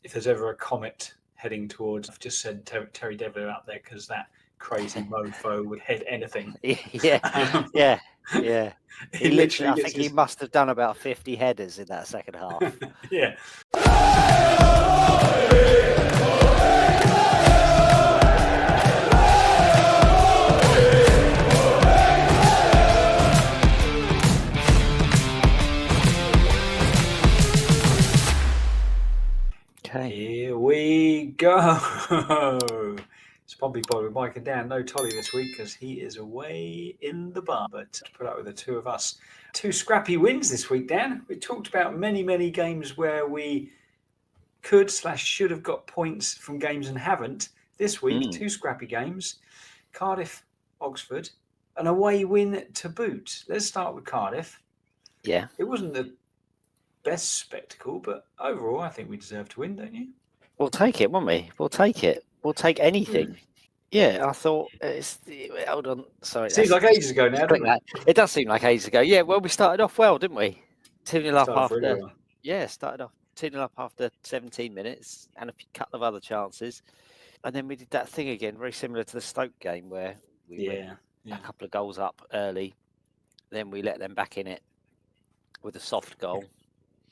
if there's ever a comet heading towards, I've just said Terry Deverell up there because that crazy mofo would head anything. Yeah. He literally, I think he must have done about 50 headers in that second half. Yeah. Okay. Here we go. It's Pompey Pod with Mike and Dan. No Tolly this week because he is away in the bar. But to put up with the two of us. 2 scrappy wins this week, Dan. We talked about many games where we could/should have got points from games and haven't. This week, 2 scrappy games. Cardiff, Oxford, an away win to boot. Let's start with Cardiff. Yeah. It wasn't the best spectacle, but overall, I think we deserve to win, don't you? We'll take it, won't we? We'll take it. We'll take anything. Yeah, I thought it's. Hold on, sorry. Seems like ages ago now, doesn't it? It does seem like ages ago. Yeah, well, we started off well, didn't we? 2-0 up after. Really well. Yeah, started off 2-0 up after 17 minutes and a couple of other chances, and then we did that thing again, very similar to the Stoke game where we went a couple of goals up early, then we let them back in it with a soft goal.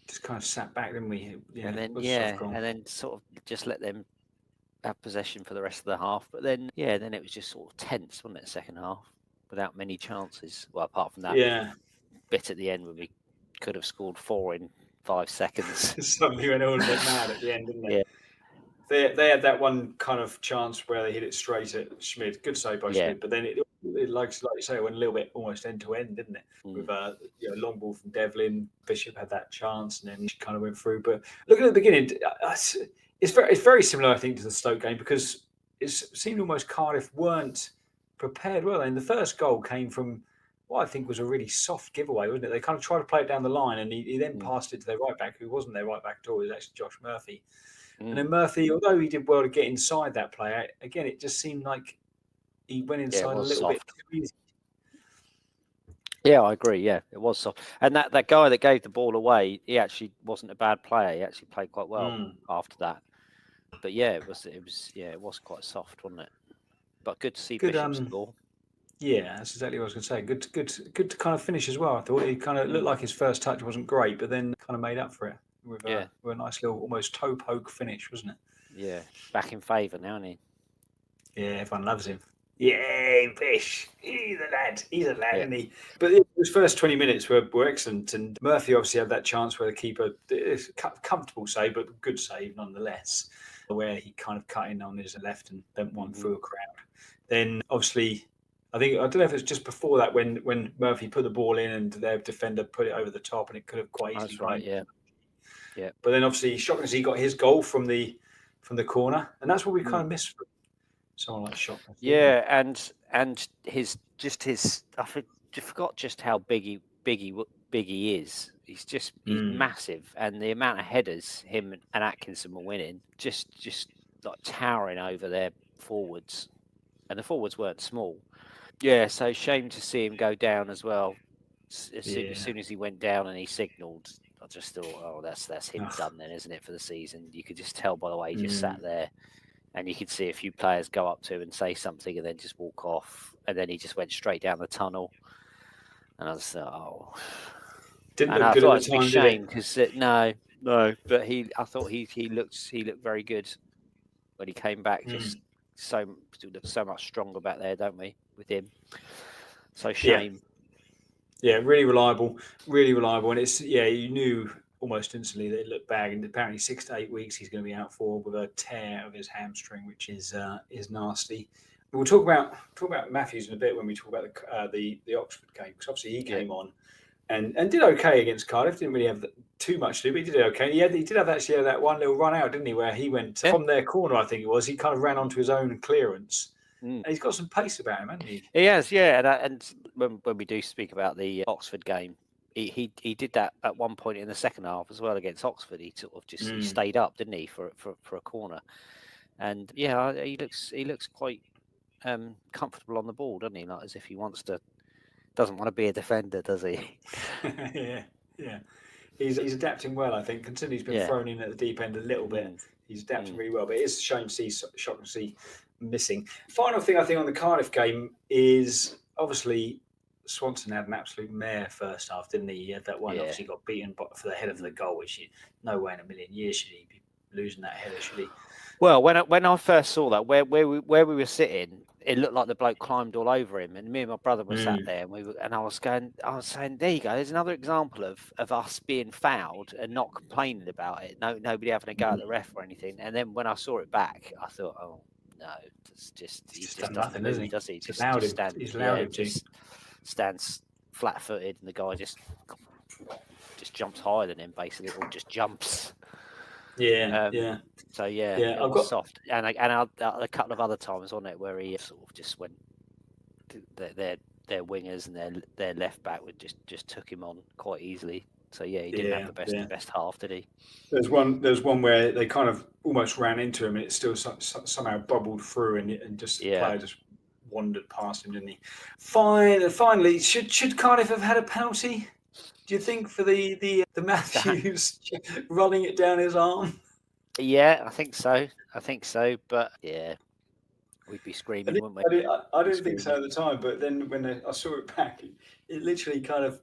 Just kind of sat back, didn't we? Yeah, and then sort of just let them have possession for the rest of the half. But then, then it was just sort of tense, wasn't it, second half, without many chances. Well, apart from that bit at the end when we could have scored 4 in 5 seconds. Suddenly went all a bit mad at the end, didn't they? Yeah. They had that one kind of chance where they hit it straight at Schmid. Good save by Schmid, but then it like you say, it went a little bit almost end to end, didn't it? With a long ball from Devlin. Bishop had that chance, and then she kind of went through. But looking at the beginning, it's very similar, I think, to the Stoke game because it seemed almost Cardiff weren't prepared well. And the first goal came from what I think was a really soft giveaway, wasn't it? They kind of tried to play it down the line, and he then passed it to their right back, who wasn't their right back at all. It was actually Josh Murphy. And then Murphy, although he did well to get inside that player, again, it just seemed like he went inside a little bit too easy. Yeah, I agree. Yeah, it was soft. And that guy that gave the ball away, he actually wasn't a bad player. He actually played quite well after that. But it was quite soft, wasn't it? But good to see Bishop score. Yeah, that's exactly what I was going to say. Good to kind of finish as well. I thought he kind of looked like his first touch wasn't great, but then kind of made up for it with a nice little almost toe poke finish, wasn't it? Yeah, back in favour now, isn't he? Yeah, everyone loves him. Yeah, Bish. He's a lad, isn't he? But his first 20 minutes were excellent, and Murphy obviously had that chance where the keeper, comfortable save, but good save nonetheless, where he kind of cut in on his left and bent one through a crowd. Then obviously, I don't know if it's just before that when Murphy put the ball in and their defender put it over the top, and it could have quite easily gone. Yeah. But then obviously, shockingly, he got his goal from the corner, and that's what we kind of missed from someone like Shocker. Yeah, and his I forgot just how big he is. He's massive, and the amount of headers him and Atkinson were winning, just like towering over their forwards, and the forwards weren't small. Yeah, so shame to see him go down as well. As soon as he went down and he signalled, I just thought, that's him done then, isn't it, for the season? You could just tell by the way he just sat there. And you could see a few players go up to him and say something and then just walk off. And then he just went straight down the tunnel. And I was like, Didn't look good at the time, did shame because no. But I thought he looked very good when he came back. Just looked so much stronger back there, don't we, with him? So shame. Yeah, really reliable. And it's you knew almost instantly that it looked bad, and apparently 6 to 8 weeks he's going to be out for with a tear of his hamstring, which is nasty. We'll talk about Matthews in a bit when we talk about the Oxford game, because obviously he came on and did okay against Cardiff. Didn't really have too much to do, but he did okay. He did have actually that one little run out, didn't he, where he went from their corner, I think it was. He kind of ran onto his own clearance. And he's got some pace about him, hasn't he? He has, yeah. And when we do speak about the Oxford game, he did that at one point in the second half as well against Oxford. He sort of just he stayed up, didn't he, for a corner? And he looks quite comfortable on the ball, doesn't he? Like as if he doesn't want to be a defender, does he? Yeah. He's adapting well, I think, considering he's been thrown in at the deep end a little bit. He's adapting really well, but it is a shame to see, shocking to see missing. Final thing I think on the Cardiff game is obviously Swanson had an absolute mare first half, didn't he? He had that one, obviously got beaten for the head of the goal, which no way in a million years should he be losing that header, should he? Well, when I first saw that, where we were sitting, it looked like the bloke climbed all over him, and me and my brother were sat there, and I was saying, there you go, there's another example of us being fouled and not complaining about it. Nobody having a go at the ref or anything. And then when I saw it back, I thought, oh no, it's just he just done doesn't nothing, move, does he? He's allowed him to. Stands flat-footed, and the guy just jumps higher than him, basically, or just jumps. Yeah. So it was soft, and a couple of other times on it where he sort of just went. Their wingers and their left back would just took him on quite easily. So he didn't have the best half, did he? There's one where they kind of almost ran into him, and it still somehow bubbled through, and just the player just wandered past him, didn't he? Finally, should Cardiff have had a penalty? Do you think for the Matthews running it down his arm? Yeah, I think so. But we'd be screaming, wouldn't we? I didn't think so at the time, but then when I saw it back, it literally kind of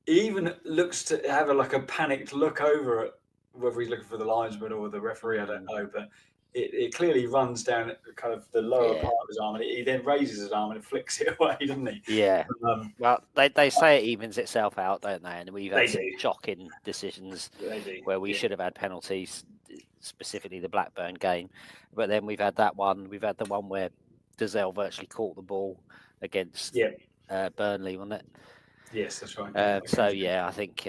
even looks to have a panicked look over at whether he's looking for the linesman or the referee. I don't know, but it clearly runs down kind of the lower part of his arm, and he then raises his arm and flicks it away, doesn't he? Yeah. Well, they say it evens itself out, don't they? And we've had some shocking decisions where we should have had penalties, specifically the Blackburn game. But then we've had that one. We've had the one where Deserell virtually caught the ball against Burnley, wasn't it? Yes, that's right. I think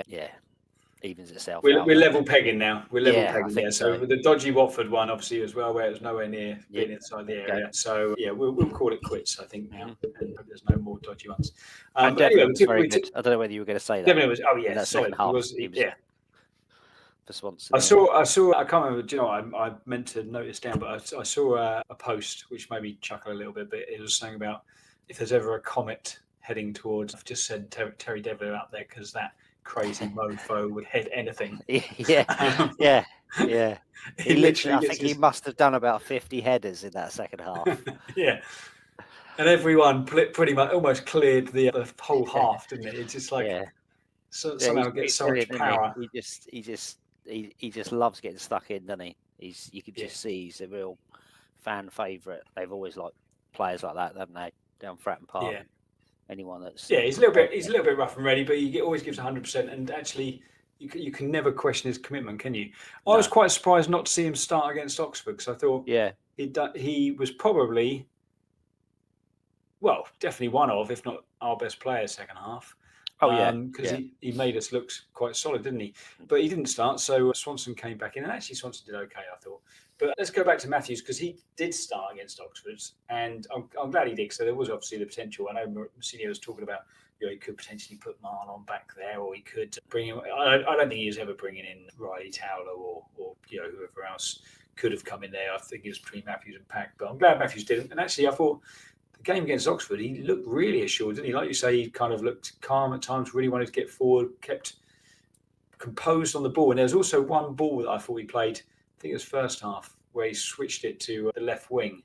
evens itself out. We're level pegging now. We're level pegging there. So with the dodgy Watford one, obviously, as well, where it was nowhere near being inside the area. So we'll call it quits, I think, now. And hope there's no more dodgy ones. And Deserell was very good. I don't know whether you were going to say that. Deserell was, solid. He was for Swanson. I saw. I can't remember. Do you know, I meant to note this down, but I saw a post which made me chuckle a little bit. But it was saying about if there's ever a comet heading towards. I've just said Terry Deverell up there because that crazy mofo would head anything. Yeah. He literally, I think he must have done about 50 headers in that second half. Yeah. And everyone pretty much almost cleared the whole half, didn't it? It's just like somehow gets so much power. He just loves getting stuck in, doesn't he? You can just see he's a real fan favourite. They've always liked players like that, haven't they? Down Fratton Park. Yeah. Anyone that's he's a little bit rough and ready, but he always gives 100%. And actually, you can never question his commitment, can you? No. I was quite surprised not to see him start against Oxford because I thought he was probably definitely one of, if not our best player second half. Because he made us look quite solid, didn't he? But he didn't start, so Swanson came back in, and actually Swanson did okay, I thought. But let's go back to Matthews because he did start against Oxford, and I'm glad he did. So there was obviously the potential. I know Mourinho was talking about he could potentially put Marlon back there, or he could bring him. I don't think he was ever bringing in Riley Towler or whoever else could have come in there. I think it was between Matthews and Pack, but I'm glad Matthews didn't. And actually, I thought the game against Oxford, he looked really assured, didn't he? Like you say, he kind of looked calm at times, really wanted to get forward, kept composed on the ball. And there was also one ball that I thought he played, I think it was first half, where he switched it to the left wing.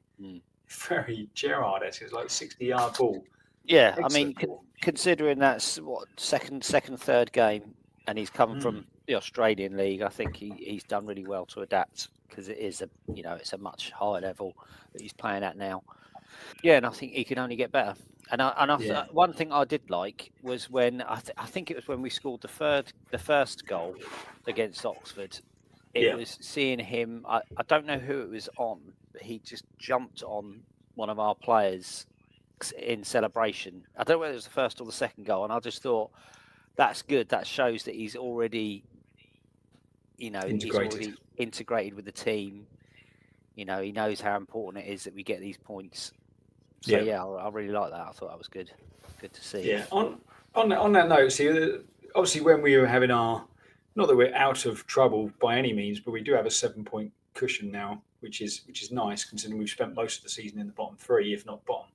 Very Gerrard-esque. It was like a 60-yard ball. Yeah, excellent. I mean, considering that's second, third game, and he's come from the Australian League, I think he's done really well to adapt because it is it's a much higher level that he's playing at now. Yeah, and I think he can only get better. And one thing I did like was when I think it was when we scored the first goal against Oxford. It was seeing him. I don't know who it was on, but he just jumped on one of our players in celebration. I don't know whether it was the first or the second goal, and I just thought that's good. That shows that he's already, integrated. He's already integrated with the team. He knows how important it is that we get these points. So I really like that. I thought that was good. Good to see. Yeah. On that note, see, obviously when we were having our, not that we're out of trouble by any means, but we do have a 7-point cushion now, which is nice considering we've spent most of the season in the bottom three, if not bottom.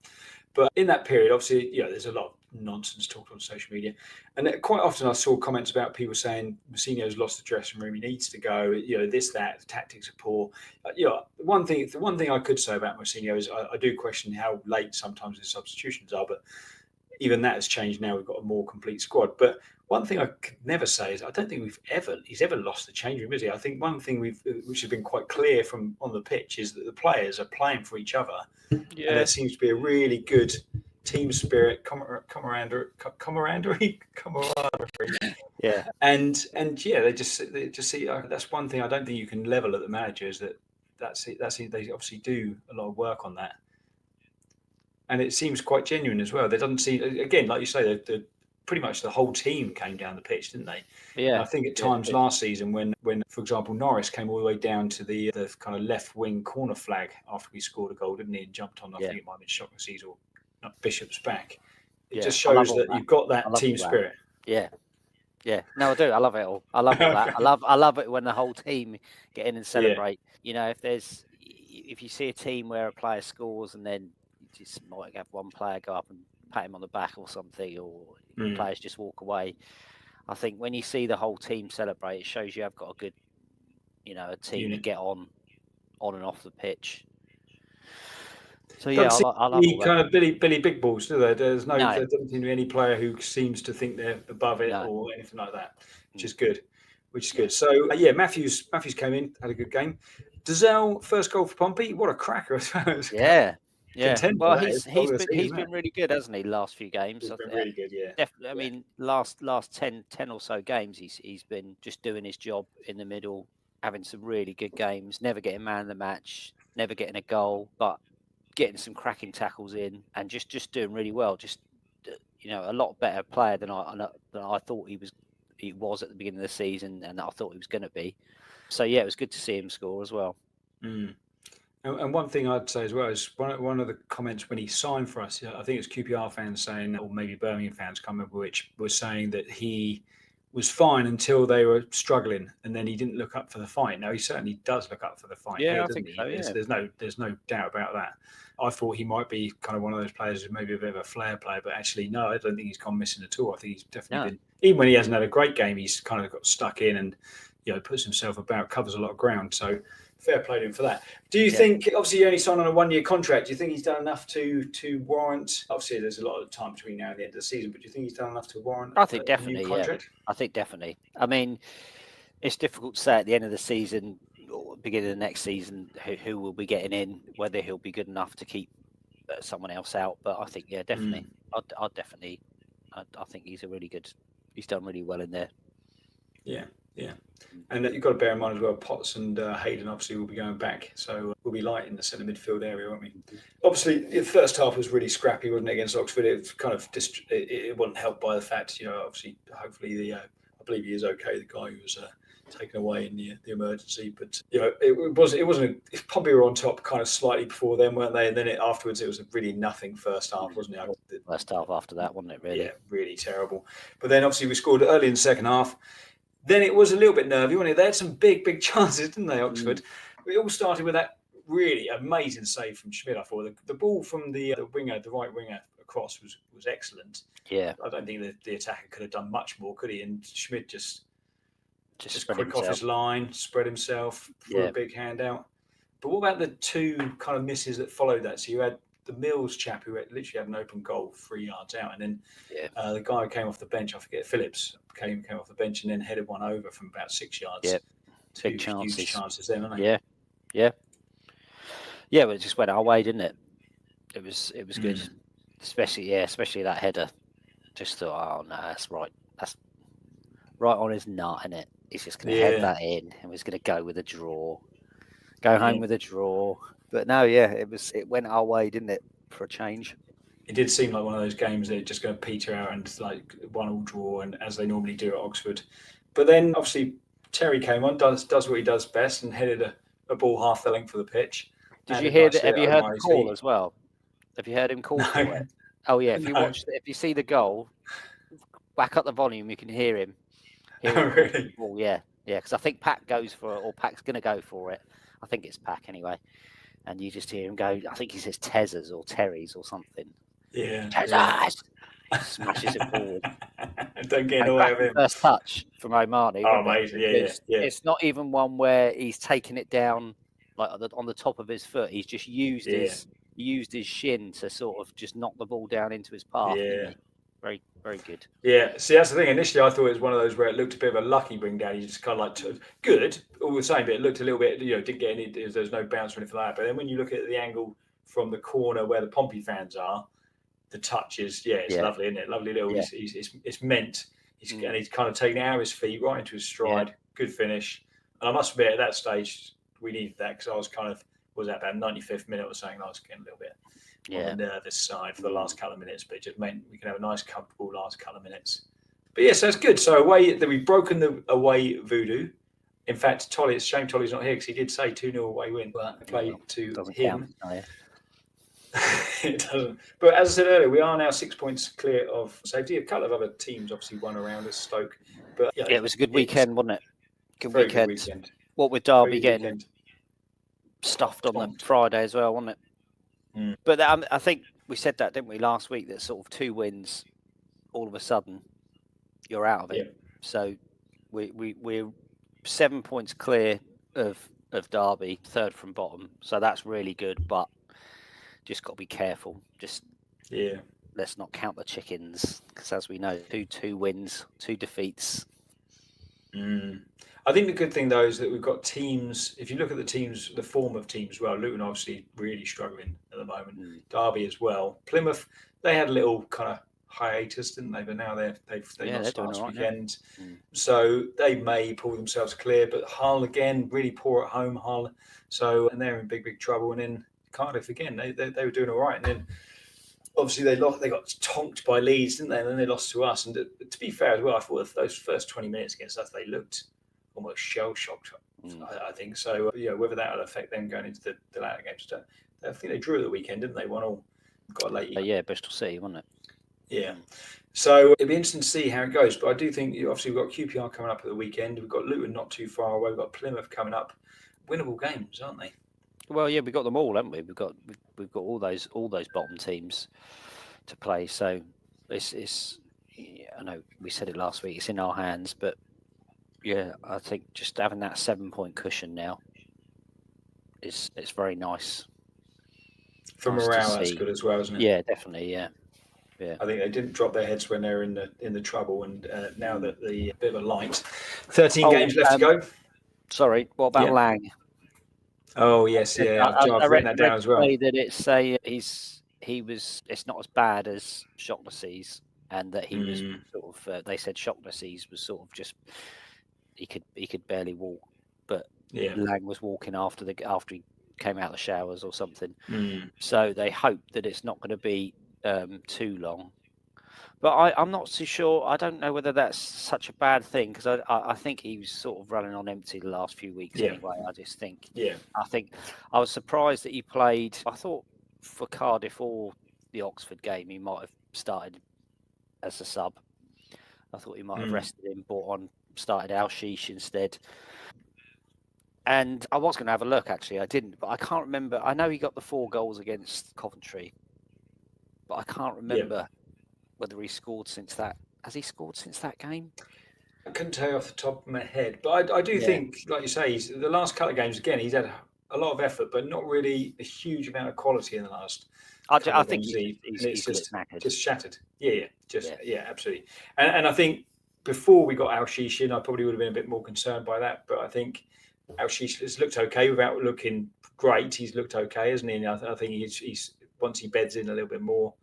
But in that period, obviously, there's a lot of nonsense talk on social media. And quite often I saw comments about people saying Mourinho's lost the dressing room, he needs to go, this, that, the tactics are poor. The one thing I could say about Mourinho is I do question how late sometimes his substitutions are, but even that has changed now. We've got a more complete squad. But one thing I could never say is I don't think he's ever lost the change room, is he? I think one thing which has been quite clear from on the pitch is that the players are playing for each other, and there seems to be a really good team spirit, camaraderie. Yeah, and they just see. That's one thing I don't think you can level at the manager is that's it. They obviously do a lot of work on that, and it seems quite genuine as well. There doesn't seem, again, like you say, the pretty much the whole team came down the pitch, didn't they? yeah. And I think at times last season when, for example, Norris came all the way down to the kind of left wing corner flag after we scored a goal, didn't he? And jumped on, I think it might have been Shocknessy or Bishop's back. It just shows that you've got that team spirit. Yeah. Yeah, no, I do. I love it all. I love all that. I love it when the whole team get in and celebrate. If you see a team where a player scores and then you just might have one player go up and pat him on the back or something, or players just walk away. I think when you see the whole team celebrate, it shows you have got a good, a team to get on and off the pitch. So I love all that. Kind of Billy Big Balls, do there? There doesn't seem to be any player who seems to think they're above it or anything like that, which is good. So Matthews came in, had a good game. Deserell, first goal for Pompey. What a cracker! Yeah. Well, he's been really good, hasn't he? Last few games, he's been really good. Yeah, definitely. I mean, last 10 or so games, he's been just doing his job in the middle, having some really good games. Never getting man of the match, never getting a goal, but getting some cracking tackles in and just doing really well. Just a lot better player than I thought he was at the beginning of the season, and I thought he was going to be. So it was good to see him score as well. And one thing I'd say as well is one of the comments when he signed for us, I think it's QPR fans saying, or maybe Birmingham fans, can't remember which, was saying that he was fine until they were struggling, and then he didn't look up for the fight. Now he certainly does look up for the fight. Yeah, I think so. Yeah. There's no doubt about that. I thought he might be kind of one of those players who's maybe a bit of a flair player, but actually no, I don't think he's gone missing at all. I think he's definitely been, even when he hasn't had a great game, he's kind of got stuck in and puts himself about, covers a lot of ground. So fair play to him for that. Do you think, obviously you only signed on a 1-year contract, do you think he's done enough to warrant, obviously there's a lot of time between now and the end of the season, but do you think he's done enough to warrant a new contract? I think definitely. I mean, it's difficult to say at the end of the season or beginning of the next season who will be getting in, whether he'll be good enough to keep someone else out. But I think, definitely. I think he's he's done really well in there. Yeah. And you've got to bear in mind as well, Potts and Hayden obviously will be going back, so we'll be light in the centre midfield area, won't we? Obviously, the first half was really scrappy, wasn't it, against Oxford? It kind of it wasn't helped by the fact, obviously, hopefully I believe he is okay, the guy who was taken away in the emergency, but it wasn't. Pompey were on top kind of slightly before then, weren't they? And then afterwards, it was a really nothing first half, wasn't it? First half after that, wasn't it? Really? Yeah, really terrible. But then obviously we scored early in the second half. Then it was a little bit nervy, wasn't it? They had some big chances, didn't they, Oxford? We all started with that really amazing save from Schmidt, I thought. The ball from the right winger across was excellent. Yeah. I don't think the attacker could have done much more, could he? And Schmidt just quick himself off his line, spread himself, threw a big hand out. But what about the two kind of misses that followed that? So you had the Mills chap who literally had an open goal 3 yards out, and then the guy who came off the bench, I forget, Phillips, came off the bench and then headed one over from about 6 yards. Yeah, big chances. Huge chances then, aren't they? Yeah. But it just went our way, didn't it? It was good, especially that header. Just thought, oh no, that's right. That's right on his nut, isn't it? He's just going to head that in, and was going to go with a draw, go home with a draw. But no, it went our way, didn't it, for a change? It did seem like one of those games that just going to peter out and like 1-1 draw, and as they normally do at Oxford. But then obviously Terry came on, does what he does best, and headed a ball half the length of the pitch. Did you hear that? Have you heard the call as well? Have you heard him call for it? Oh yeah, if you see the goal, back up the volume, you can hear him. Really? Ball, yeah, because I think Pack goes for it, or Pack's going to go for it. I think it's Pack anyway. And you just hear him go, I think he says Tezzers or Terry's or something. Yeah. Tezzers! smashes it forward. Don't get in the way of him. First touch from Omani. Oh, amazing! Yeah. It's not even one where he's taken it down like on the top of his foot. He's just used his shin to sort of just knock the ball down into his path. Yeah. Very, very good. Yeah, see, that's the thing. Initially, I thought it was one of those where it looked a bit of a lucky bring down. You just kind of like good, all the same, but it looked a little bit, didn't get any. There's no bounce or anything like that. But then when you look at the angle from the corner where the Pompey fans are, the touch is lovely, isn't it? Lovely little. Yeah. It's meant. And he's kind of taken it out of his feet right into his stride. Yeah. Good finish. And I must admit, at that stage, we needed that because I was kind of about 95th minute or something. I was getting a little bit. On the nervous side for the last couple of minutes, but it just meant we can have a nice, comfortable last couple of minutes. But yes, that's good. So we've broken the away voodoo. In fact, Tolly, it's a shame Tolly's not here because he did say 2-0 away win. But play to him. It doesn't. But as I said earlier, we are now 6 points clear of safety. A couple of other teams obviously won around us, Stoke. But it was a good weekend, wasn't it? Good weekend. What with Derby getting stuffed on the Friday as well, wasn't it? But I think we said that, didn't we, last week, that sort of 2 wins, all of a sudden, you're out of it. Yeah. So we're 7 points clear of Derby, 3rd from bottom. So that's really good, but just got to be careful. Let's not count the chickens, because as we know, 2 wins, 2 defeats. I think the good thing, though, is that we've got teams. If you look at the teams, the form of teams, well, Luton obviously really struggling at the moment. Derby as well. Plymouth, they had a little kind of hiatus, didn't they? But now they've lost last weekend, so they may pull themselves clear. But Hull again, really poor at home. Hull, and they're in big trouble. And then Cardiff again, they were doing all right, and then obviously they got tonked by Leeds, didn't they? And then they lost to us. And to be fair as well, I thought those first 20 minutes against us, they looked almost shell-shocked, I think. So, whether that will affect them going into the latter games. I think they drew at the weekend, didn't they? 1-1. Got late. Bristol City, wasn't it? Yeah. So it'll be interesting to see how it goes. But I do think, obviously, we've got QPR coming up at the weekend. We've got Luton not too far away. We've got Plymouth coming up. Winnable games, aren't they? Well, yeah, we've got them all, haven't we? We've got all those bottom teams to play. So it's I know we said it last week. It's in our hands, but yeah, I think just having that 7-point cushion now it's very nice. For morale, that's good as well, isn't it? Yeah, definitely. Yeah. I think they didn't drop their heads when they're in the trouble, and now that the bit of a light. 13 games left to go. Sorry, what about Lang? Oh yes, I've written that down as well. That it's not as bad as Shocknessy's, and that he was sort of. They said Shocknessy's was sort of just he could barely walk, but Lang was walking after he came out of the showers or something. So they hope that it's not going to be too long. But I'm not too sure. I don't know whether that's such a bad thing, because I think he was sort of running on empty the last few weeks anyway. I just think. I was surprised that he played. I thought for Cardiff or the Oxford game he might have started as a sub. I thought he might have rested him, started Al-Shish instead. And I was going to have a look, actually. I didn't, but I can't remember. I know he got the 4 goals against Coventry, but I can't remember whether he scored since that. Has he scored since that game? I couldn't tell you off the top of my head, but I do think, like you say, the last couple of games, again, he's had a lot of effort, but not really a huge amount of quality in the last. I think he's just shattered. Absolutely. And I think before we got Al-Shish in, I probably would have been a bit more concerned by that, but I think Al-Shish has looked okay without looking great. He's looked okay, hasn't he? And I think he's once he beds in a little bit more,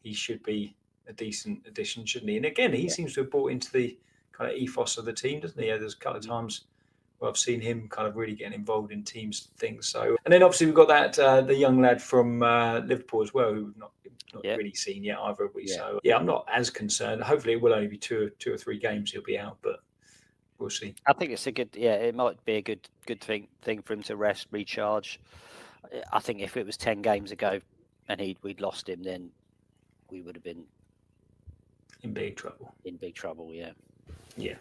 he should be a decent addition, shouldn't he? And again, he seems to have bought into the kind of ethos of the team, doesn't he? There's a couple of times where I've seen him kind of really getting involved in teams things. So, and then obviously we've got that the young lad from Liverpool as well, who we've not really seen yet either, have we? So I'm not as concerned. Hopefully, it will only be 2 or 3 games he'll be out, but we'll see. I think it's a good. Yeah, it might be a good thing for him to rest, recharge. I think if it was 10 games ago and we'd lost him, then we would have been in big trouble. Yeah.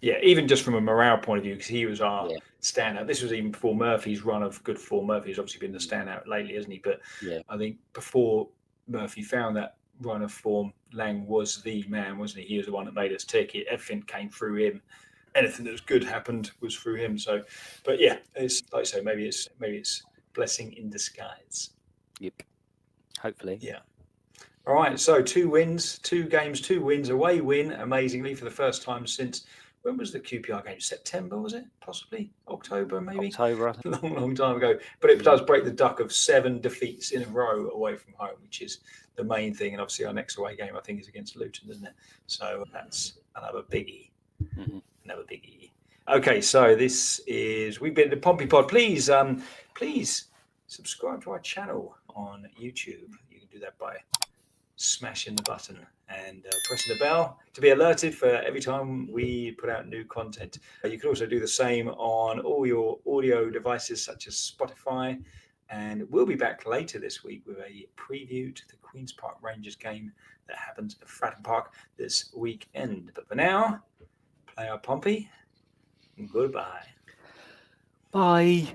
Even just from a morale point of view, because he was our standout. This was even before Murphy's run of good form. Murphy's obviously been the standout lately, hasn't he? But I think before Murphy found that run of form, Lang was the man, wasn't he? He was the one that made us tick. Everything came through him. Anything that was good happened was through him. So, but yeah, it's like I say, maybe it's blessing in disguise. Yep. Hopefully. Yeah. All right. So 2 wins, 2 games, 2 wins, away win, amazingly for the first time since. When was the QPR game? September, was it? Possibly October, maybe. October. Long time ago. But it does break the duck of 7 defeats in a row away from home, which is the main thing. And obviously, our next away game, I think, is against Luton, isn't it? So that's another biggie. Another biggie. Okay, so we've been the Pompey Pod. Please subscribe to our channel on YouTube. You can do that by smashing the button and pressing the bell to be alerted for every time we put out new content. You can also do the same on all your audio devices such as Spotify, and we'll be back later this week with a preview to the Queen's Park Rangers game that happens at Fratton Park this weekend. But for now, play our Pompey and goodbye. Bye.